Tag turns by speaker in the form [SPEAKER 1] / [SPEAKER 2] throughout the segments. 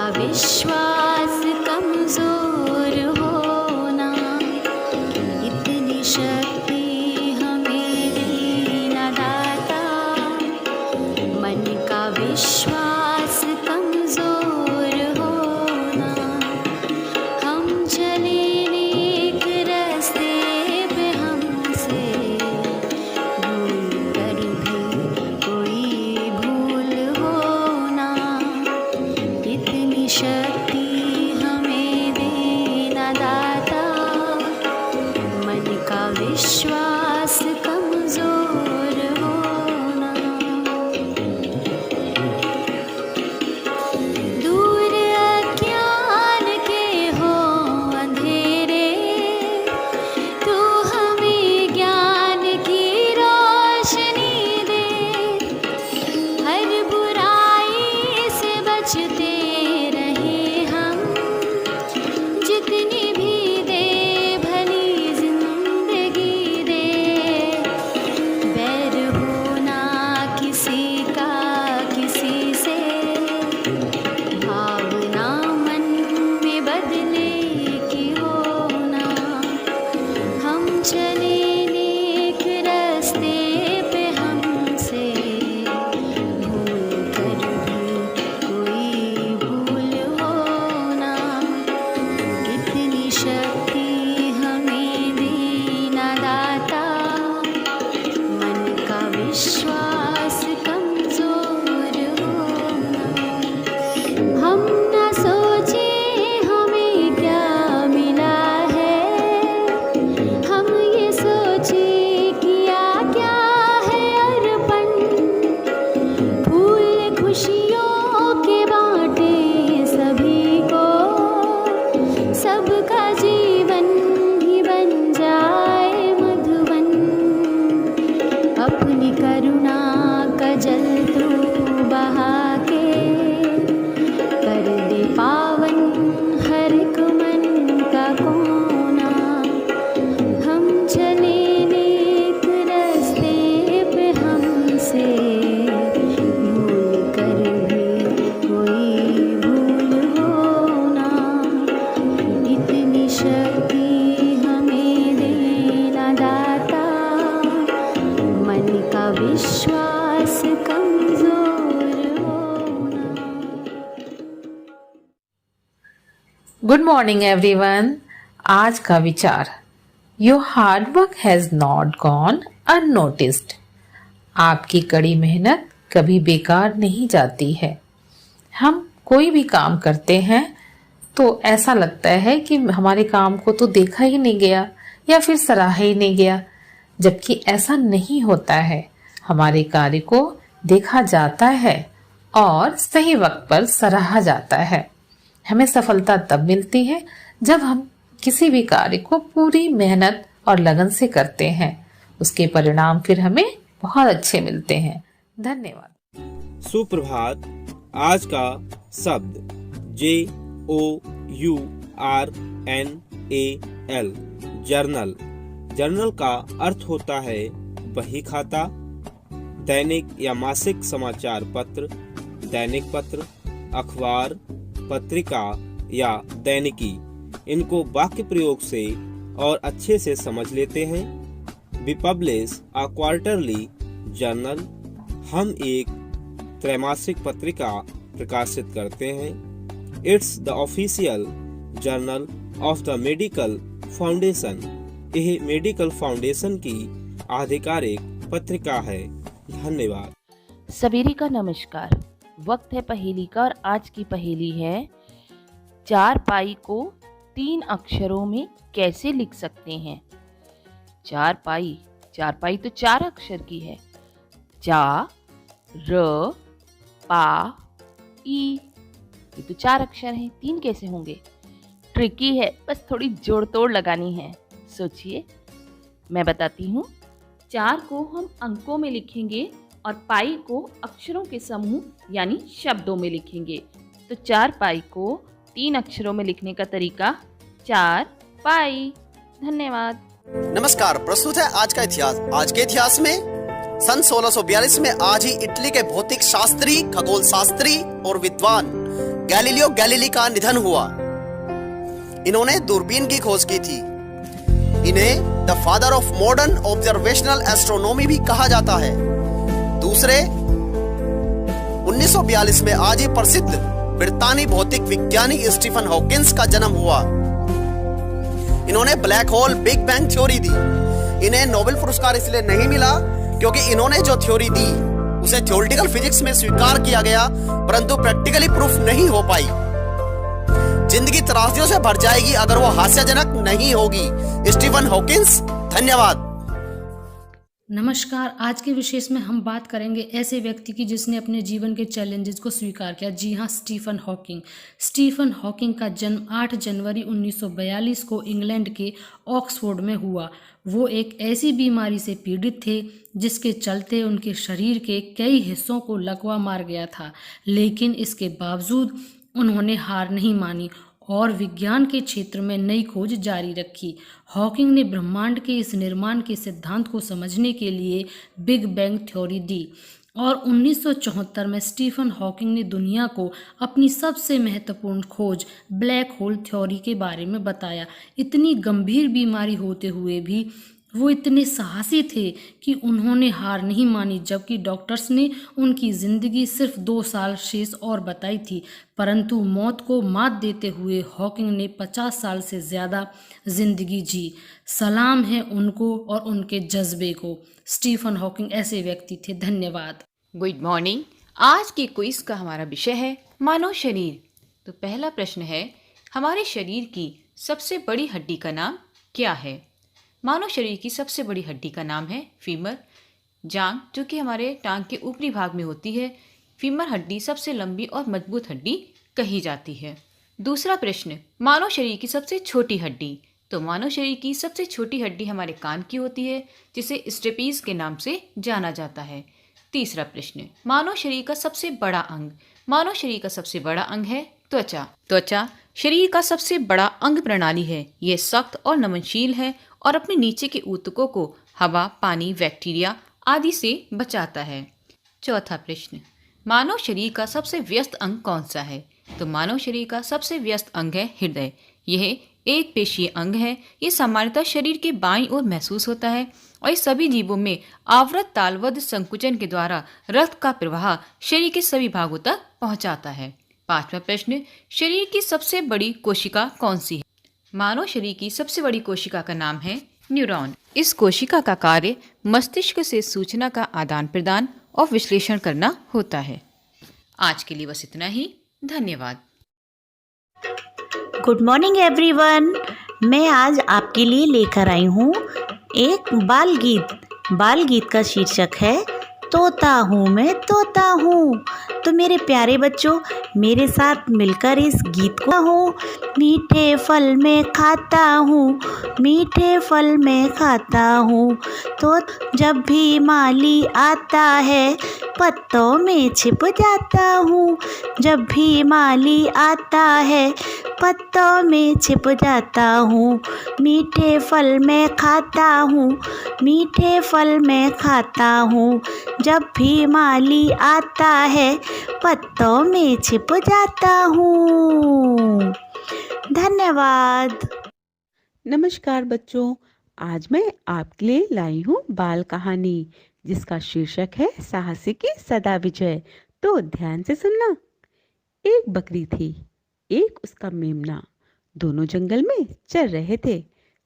[SPEAKER 1] विश्वास कमजोर होना, इतनी शक्ति हमें देना दाता। मन का विश्वास कमजोर होना, हम चले नेक रास्ते पे, हमसे भूल कर भी कोई भूल होना, इतनी शक्ति हमें देना दाता। मन का विश्वास कमजोर होना, दूर अज्ञान के हो अंधेरे, तू हमें ज्ञान की रोशनी दे। हर बुराई से बचते रहे हम, जितनी भी दे भली जिंदगी दे। बैर होना किसी का किसी से, भावना मन में बदले की होना। हम चले नेक रास्ते पे, हमसे भूल कर भी कोई भूल होना, इतनी शक्ति हमें देना दाता। मन का विश्वास कमजोर होना, हम न सोचे हमें क्या मिला है, हम ये सोचे किया क्या है अर्पण। फूल खुशियों के बांटे सभी को, सबका जीवन ही बन जाए मधुबन। अपनी करुणा का जल तू बहा के, कर दे पावन हर एक मन का कोना। हम चले नेक रास्ते पे, हमसे भूल कर भी कोई भूल होना, इतनी शक्ति हमें देना दाता। मन का विश्वास कमजोर होना।
[SPEAKER 2] Good morning everyone. आज का विचार, your hard work has not gone unnoticed. आपकी कड़ी मेहनत कभी बेकार नहीं जाती है। हम कोई भी काम करते हैं तो ऐसा लगता है कि हमारे काम को तो देखा ही नहीं गया या फिर सराहा ही नहीं गया, जबकि ऐसा नहीं होता है। हमारे कार्य को देखा जाता है और सही वक्त पर सराहा जाता है। हमें सफलता तब मिलती है जब हम किसी भी कार्य को पूरी मेहनत और लगन से करते हैं। उसके परिणाम फिर हमें बहुत अच्छे मिलते हैं। धन्यवाद।
[SPEAKER 3] सुप्रभात। आज का शब्द JOURNAL, जर्नल। जर्नल का अर्थ होता है बही खाता। दैनिक या मासिक समाचार पत्र, दैनिक पत्र, अखबार, पत्रिका या दैनिकी, इनको वाक्य प्रयोग से और अच्छे से समझ लेते हैं। We publish a quarterly journal. हम एक त्रैमासिक पत्रिका प्रकाशित करते हैं। It's the official journal of the medical foundation. यह मेडिकल फाउंडेशन की आधिकारिक पत्रिका है। धन्यवाद।
[SPEAKER 4] सवेरे का नमस्कार। वक्त है पहेली का और आज की पहेली है, 4 पाई को 3 अक्षरों में कैसे लिख सकते हैं। 4 पाई तो 4 अक्षर की है। जा, र, पा, ई, ये तो 4 अक्षर हैं, 3 कैसे होंगे। ट्रिकी है, बस थोड़ी जोड़ तोड़ लगानी है। सोचिए, मैं बताती हूँ। 4 को हम अंकों में लिखेंगे और पाई को अक्षरों के समूह यानी शब्दों में लिखेंगे। तो 4 पाई को 3 अक्षरों में लिखने का तरीका 4 पाई। धन्यवाद।
[SPEAKER 5] नमस्कार, प्रस्तुत है आज का इतिहास। आज के इतिहास में सन 1642 में आज ही इटली के भौतिक शास्त्री, खगोल शास्त्री और विद्वान गैलीलियो गैलीली का निधन हुआ। इन्होंने दूरबीन की खोज की थी। इन्हें the father of modern observational astronomy भी कहा जाता है। दूसरे, 1942 में आज ही प्रसिद्ध ब्रितानी भौतिक विज्ञानी स्टीफन हॉकिंस का जन्म हुआ। इन्होंने black hole big bang theory दी। इन्हें नोबेल पुरस्कार इसलिए नहीं मिला क्योंकि इन्होंने जो थ्योरी दी उसे थ्योरेटिकल फिजिक्स में स्वीकार किया गया, परंतु प्रैक्टिकली प्रूफ नहीं हो पाई। जिंदगी त्रासदियों से भर जाएगी अगर वो हास्यजनक नहीं होगी। Stephen Hawkins. धन्यवाद।
[SPEAKER 6] नमस्कार। आज के विशेष में हम बात करेंगे ऐसे व्यक्ति की जिसने अपने जीवन के चैलेंजेस को स्वीकार किया। जी हाँ, स्टीफन हॉकिंग। स्टीफन हॉकिंग का जन्म 8 जनवरी 1942 को इंग्लैंड के ऑक्सफोर्ड में हुआ। वो एक ऐसी बीमारी से पीड़ित थे जिसके चलते उनके शरीर के कई हिस्सों को लकवा मार गया था, लेकिन इसके बावजूद उन्होंने हार नहीं मानी और विज्ञान के क्षेत्र में नई खोज जारी रखी। हॉकिंग ने ब्रह्मांड के इस निर्माण के सिद्धांत को समझने के लिए बिग बैंग थ्योरी दी और 1974 में स्टीफन हॉकिंग ने दुनिया को अपनी सबसे महत्वपूर्ण खोज ब्लैक होल थ्योरी के बारे में बताया। इतनी गंभीर बीमारी होते हुए भी वो इतने साहसी थे कि उन्होंने हार नहीं मानी, जबकि डॉक्टर्स ने उनकी ज़िंदगी सिर्फ 2 साल शेष और बताई थी, परंतु मौत को मात देते हुए हॉकिंग ने 50 साल से ज़्यादा ज़िंदगी जी। सलाम है उनको और उनके जज्बे को। स्टीफन हॉकिंग ऐसे व्यक्ति थे। धन्यवाद।
[SPEAKER 7] Good morning. आज के क्विज का हमारा विषय है मानव शरीर। तो पहला प्रश्न है, हमारे शरीर की सबसे बड़ी हड्डी का नाम क्या है? मानव शरीर की सबसे बड़ी हड्डी का नाम है फीमर। जांघ, जो कि हमारे टांग के ऊपरी भाग में होती है, फीमर हड्डी सबसे लंबी और मजबूत हड्डी कही जाती है। दूसरा प्रश्न, मानव शरीर की सबसे छोटी हड्डी। तो मानव शरीर की सबसे छोटी हड्डी हमारे कान की होती है, जिसे स्टेपीज के नाम से जाना जाता है। तीसरा प्रश्न, मानव शरीर का सबसे बड़ा अंग। मानव शरीर का सबसे बड़ा अंग है त्वचा। त्वचा शरीर का सबसे बड़ा अंग प्रणाली है। यह सख्त और नमनशील है और अपने नीचे के ऊतकों को हवा, पानी, बैक्टीरिया आदि से बचाता है। चौथा प्रश्न, मानव शरीर का सबसे व्यस्त अंग कौन सा है? तो मानव शरीर का सबसे व्यस्त अंग है हृदय। यह एक पेशीय अंग है। ये सामान्यतः शरीर के बाईं ओर महसूस होता है और इस सभी जीवों में आवृत तालबद्ध संकुचन के द्वारा रक्त का प्रवाह शरीर के सभी भागों तक पहुंचाता है। पांचवा प्रश्न, शरीर की सबसे बड़ी कोशिका कौन सी है? मानव शरीर की सबसे बड़ी कोशिका का नाम है न्यूरॉन। इस कोशिका का कार्य मस्तिष्क से सूचना का आदान प्रदान और विश्लेषण करना होता है। आज के लिए बस इतना ही। धन्यवाद।
[SPEAKER 8] Good morning everyone. मैं आज आपके लिए लेकर आई हूँ एक बाल गीत। बाल गीत का शीर्षक है तोता हूँ मैं तोता हूँ। तो मेरे प्यारे बच्चों, मेरे साथ मिलकर इस गीत को हो। मीठे फल में खाता हूँ, मीठे फल में खाता हूँ, तो जब भी माली आता है पत्तों में छिप जाता हूँ। जब भी माली आता है पत्तों में छिप जाता हूँ। मीठे फल में खाता हूँ, मीठे फल में खाता हूँ, जब भी माली आता है पत्तों में छिप जाता हूँ। धन्यवाद।
[SPEAKER 9] नमस्कार बच्चों, आज मैं आपके लिए लाई हूँ बाल कहानी जिसका शीर्षक है साहसी की सदा विजय। तो ध्यान से सुनना। एक बकरी थी, एक उसका मेमना। दोनों जंगल में चर रहे थे।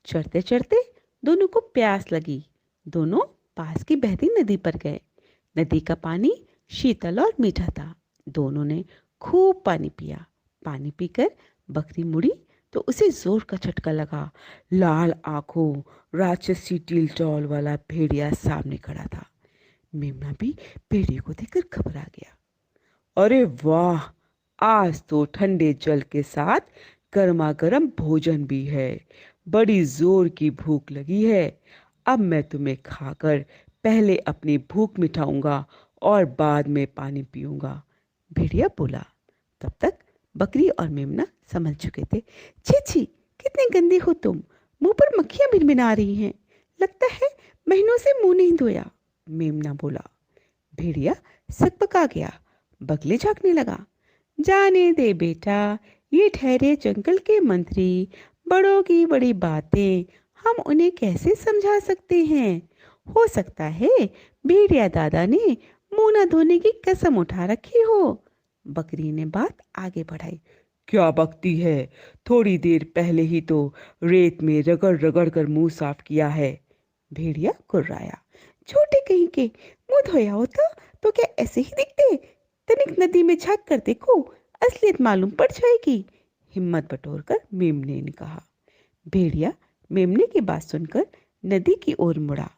[SPEAKER 9] चरते चरते दोनों को प्यास लगी। दोनों पास की बहती नदी पर गए। नदी का पानी शीतल और मीठा था। दोनों ने खूब पानी पिया। पानी पीकर बकरी मुड़ी तो उसे जोर का झटका लगा। लाल आंखों, राक्षसी टील टॉल वाला भेड़िया सामने खड़ा था। मेमना भी भेड़िए को देखकर घबरा गया। अरे वाह, आज तो ठंडे जल के साथ गर्मा गर्म भोजन भी है। बड़ी जोर की भूख लगी है। अब मैं तुम्हें खाकर पहले अपनी भूख मिटाऊंगा और बाद में पानी पीऊंगा, भेड़िया बोला। तब तक बकरी और मेमना समझ चुके थे। छी छी, कितने गंदे हो तुम, मुंह पर मक्खियां भिनभिना रही हैं। लगता है महीनों से मुंह नहीं धोया, मेमना बोला। भेड़िया सकपका गया, बगले झांकने लगा। जाने दे बेटा, ये ठहरे जंगल के मंत्री, बड़ों की बड़ी बातें हम उन्हें कैसे समझा सकते हैं। हो सकता है भेड़िया दादा ने मुंह न धोने की कसम उठा रखी हो। बकरी ने बात आगे बढ़ाई। क्या बकती है, थोड़ी देर पहले ही तो रेत में रगड़ रगड़ कर मुंह साफ किया है। भेड़िया कुर्राया। छोटे कहीं के, मुंह धोया होता तो क्या ऐसे ही दिखते। तनिक नदी में झांक कर देखो, असलियत मालूम पड़ जाएगी। हिम्मत बटोरकर मेमने ने कहा। भेड़िया मेमने की बात सुनकर नदी की ओर मुड़ा।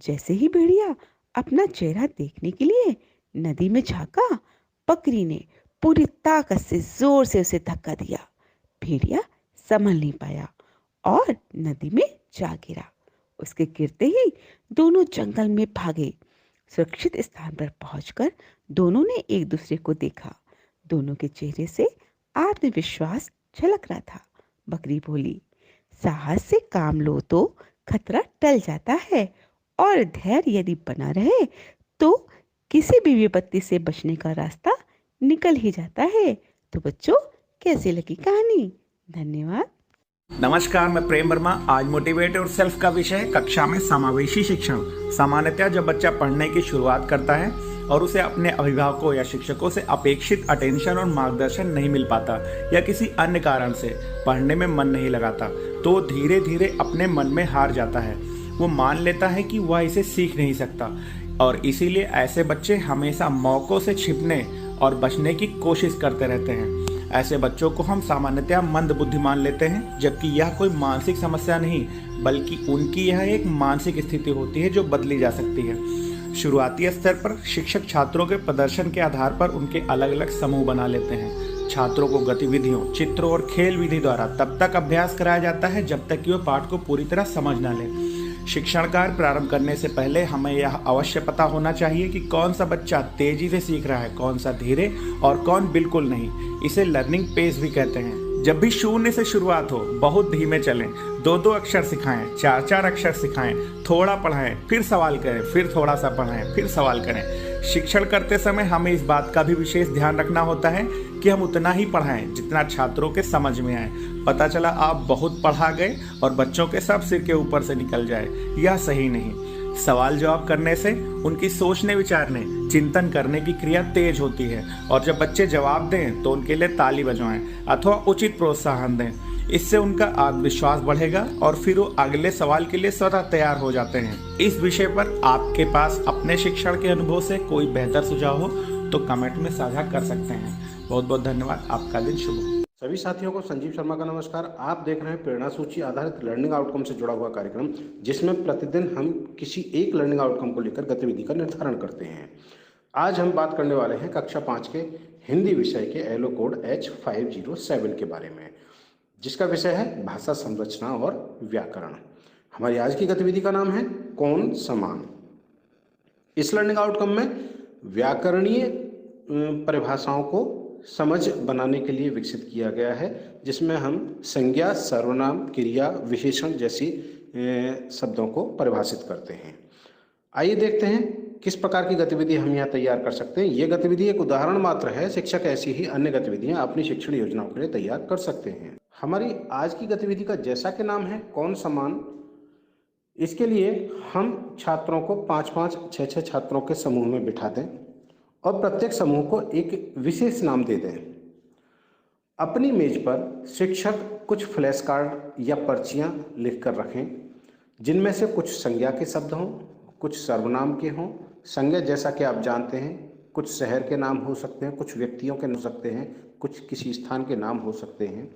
[SPEAKER 9] जैसे ही भेड़िया अपना चेहरा देखने के लिए नदी में झांका, बकरी ने पूरी ताकत से जोर से उसे धक्का दिया। भेड़िया संभल नहीं पाया और नदी में जा गिरा। उसके गिरते ही दोनों जंगल में भागे। सुरक्षित स्थान पर पहुंचकर दोनों ने एक दूसरे को देखा। दोनों के चेहरे से आत्मविश्वास झलक रहा था। बकरी बोली, साहस से काम लो तो खतरा टल जाता है और धैर्य यदि बना रहे तो किसी भी विपत्ति से बचने का रास्ता निकल ही जाता है। तो बच्चों, कैसी लगी कहानी? धन्यवाद।
[SPEAKER 10] नमस्कार, मैं प्रेम वर्मा। आज मोटिवेट और सेल्फ का विषय है कक्षा में समावेशी शिक्षण। सामान्यतः जब बच्चा पढ़ने की शुरुआत करता है और उसे अपने अभिभावकों या शिक्षकों से अपेक्षित अटेंशन और मार्गदर्शन नहीं मिल पाता या किसी अन्य कारण से पढ़ने में मन नहीं लगाता, तो धीरे धीरे अपने मन में हार जाता है। वो मान लेता है कि वह इसे सीख नहीं सकता और इसीलिए ऐसे बच्चे हमेशा मौकों से छिपने और बचने की कोशिश करते रहते हैं। ऐसे बच्चों को हम सामान्यतः मंद बुद्धि मान लेते हैं, जबकि यह कोई मानसिक समस्या नहीं बल्कि उनकी यह एक मानसिक स्थिति होती है जो बदली जा सकती है। शुरुआती स्तर पर शिक्षक छात्रों के प्रदर्शन के आधार पर उनके अलग अलग समूह बना लेते हैं। छात्रों को गतिविधियों, चित्रों और खेल विधि द्वारा तब तक अभ्यास कराया जाता है जब तक कि वह पाठ को पूरी तरह समझ न ले। शिक्षण कार्य प्रारंभ करने से पहले हमें यह अवश्य पता होना चाहिए कि कौन सा बच्चा तेजी से सीख रहा है, कौन सा धीरे और कौन बिल्कुल नहीं। इसे लर्निंग पेस भी कहते हैं। जब भी शून्य से शुरुआत हो, बहुत धीमे चलें, 2-2 अक्षर सिखाएं, 4-4 अक्षर सिखाएं, थोड़ा पढ़ाएं, फिर सवाल करें, फिर थोड़ा सा पढ़ाएं, फिर सवाल करें। शिक्षण करते समय हमें इस बात का भी विशेष ध्यान रखना होता है कि हम उतना ही पढ़ाएं जितना छात्रों के समझ में आए। पता चला आप बहुत पढ़ा गए और बच्चों के सब सिर के ऊपर से निकल जाए, यह सही नहीं। सवाल जवाब करने से उनकी सोचने विचारने, चिंतन करने की क्रिया तेज होती है और जब बच्चे जवाब दें तो उनके लिए ताली बजवाएं अथवा उचित प्रोत्साहन दें। इससे उनका आत्मविश्वास बढ़ेगा और फिर वो अगले सवाल के लिए स्वतः तैयार हो जाते हैं। इस विषय पर आपके पास अपने शिक्षण के अनुभव से कोई बेहतर सुझाव हो तो कमेंट में साझा कर सकते हैं। बहुत बहुत धन्यवाद। आपका दिन शुभ हो।
[SPEAKER 11] सभी साथियों को संजीव शर्मा का नमस्कार। आप देख रहे हैं प्रेरणा सूची आधारित लर्निंग आउटकम से जुड़ा हुआ कार्यक्रम, जिसमें प्रतिदिन हम किसी एक लर्निंग आउटकम को लेकर गतिविधि का निर्धारण करते हैं। आज हम बात करने वाले हैं कक्षा 5 के हिंदी विषय के एलो कोड H507 के बारे में, जिसका विषय है भाषा संरचना और व्याकरण। हमारी आज की गतिविधि का नाम है कौन समान। इस लर्निंग आउटकम में व्याकरणीय परिभाषाओं को समझ बनाने के लिए विकसित किया गया है, जिसमें हम संज्ञा, सर्वनाम, क्रिया, विशेषण जैसी शब्दों को परिभाषित करते हैं। आइए देखते हैं किस प्रकार की गतिविधि हम यहाँ तैयार कर सकते हैं। ये गतिविधि एक उदाहरण मात्र है। शिक्षक ऐसी ही अन्य गतिविधियाँ अपनी शिक्षण योजनाओं के लिए तैयार कर सकते हैं। हमारी आज की गतिविधि का जैसा कि नाम है कौन समान, इसके लिए हम छात्रों को 5-5, 6-6 छात्रों के समूह में बिठा दें और प्रत्येक समूह को एक विशेष नाम दे दें। अपनी मेज पर शिक्षक कुछ फ्लैश कार्ड या पर्चियां लिख कर रखें, जिनमें से कुछ संज्ञा के शब्द हों, कुछ सर्वनाम के हों। संज्ञा जैसा कि आप जानते हैं कुछ शहर के नाम हो सकते हैं, कुछ व्यक्तियों के हो सकते हैं, कुछ किसी स्थान के नाम हो सकते हैं।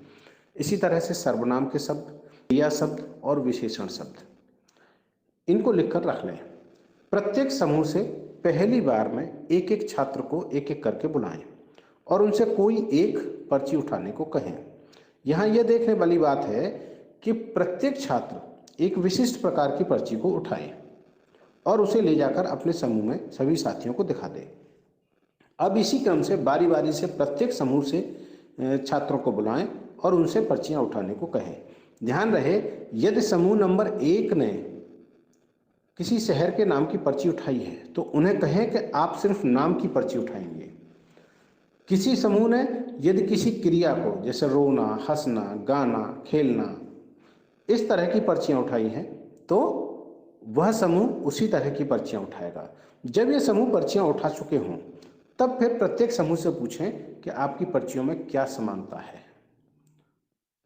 [SPEAKER 11] इसी तरह से सर्वनाम के शब्द, क्रिया शब्द और विशेषण शब्द, इनको लिखकर रख लें। प्रत्येक समूह से पहली बार में एक एक छात्र को एक एक करके बुलाएं और उनसे कोई एक पर्ची उठाने को कहें। यहाँ यह देखने वाली बात है कि प्रत्येक छात्र एक विशिष्ट प्रकार की पर्ची को उठाए और उसे ले जाकर अपने समूह में सभी साथियों को दिखा दे। अब इसी क्रम से बारी बारी से प्रत्येक समूह से छात्रों को बुलाएं और उनसे पर्चियां उठाने को कहें। ध्यान रहे, यदि समूह नंबर 1 ने किसी शहर के नाम की पर्ची उठाई है तो उन्हें कहें कि आप सिर्फ नाम की पर्ची उठाएंगे। किसी समूह ने यदि किसी क्रिया को जैसे रोना, हंसना, गाना, खेलना इस तरह की पर्चियां उठाई हैं तो वह समूह उसी तरह की पर्चियां उठाएगा। जब ये समूह पर्चियां उठा चुके हों तब फिर प्रत्येक समूह से पूछें कि आपकी पर्चियों में क्या समानता है।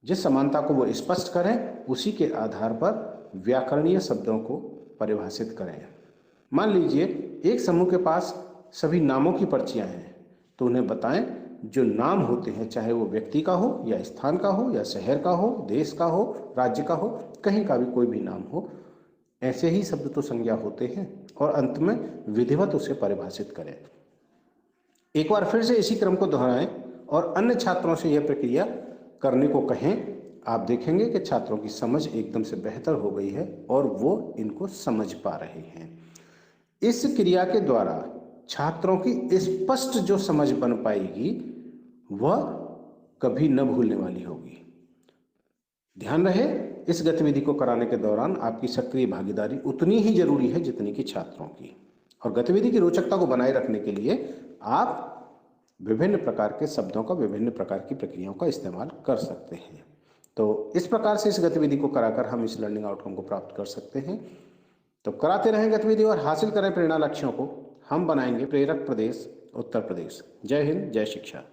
[SPEAKER 11] जिस समानता को वो स्पष्ट करें उसी के आधार पर व्याकरणीय शब्दों को परिभाषित करें। मान लीजिए एक समूह के पास सभी नामों की पर्चियां हैं तो उन्हें बताएं जो नाम होते हैं, चाहे वो व्यक्ति का हो या स्थान का हो या शहर का हो, देश का हो, राज्य का हो, कहीं का भी कोई भी नाम हो, ऐसे ही शब्द तो संज्ञा होते हैं और अंत में विधिवत उसे परिभाषित करें। एक बार फिर से इसी क्रम को दोहराएं और अन्य छात्रों से यह प्रक्रिया करने को कहें। आप देखेंगे कि छात्रों की समझ एकदम से बेहतर हो गई है और वो इनको समझ पा रहे हैं। इस क्रिया के द्वारा छात्रों की स्पष्ट जो समझ बन पाएगी वह कभी न भूलने वाली होगी। ध्यान रहे, इस गतिविधि को कराने के दौरान आपकी सक्रिय भागीदारी उतनी ही जरूरी है जितनी कि छात्रों की। और गतिविधि की रोचकता को बनाए रखने के लिए आप विभिन्न प्रकार के शब्दों का, विभिन्न प्रकार की प्रक्रियाओं का इस्तेमाल कर सकते हैं। तो इस प्रकार से इस गतिविधि को कराकर हम इस लर्निंग आउटकम को प्राप्त कर सकते हैं। तो कराते रहें गतिविधि और हासिल करें प्रेरणा लक्ष्यों को। हम बनाएंगे प्रेरक प्रदेश उत्तर प्रदेश। जय हिंद, जय शिक्षा।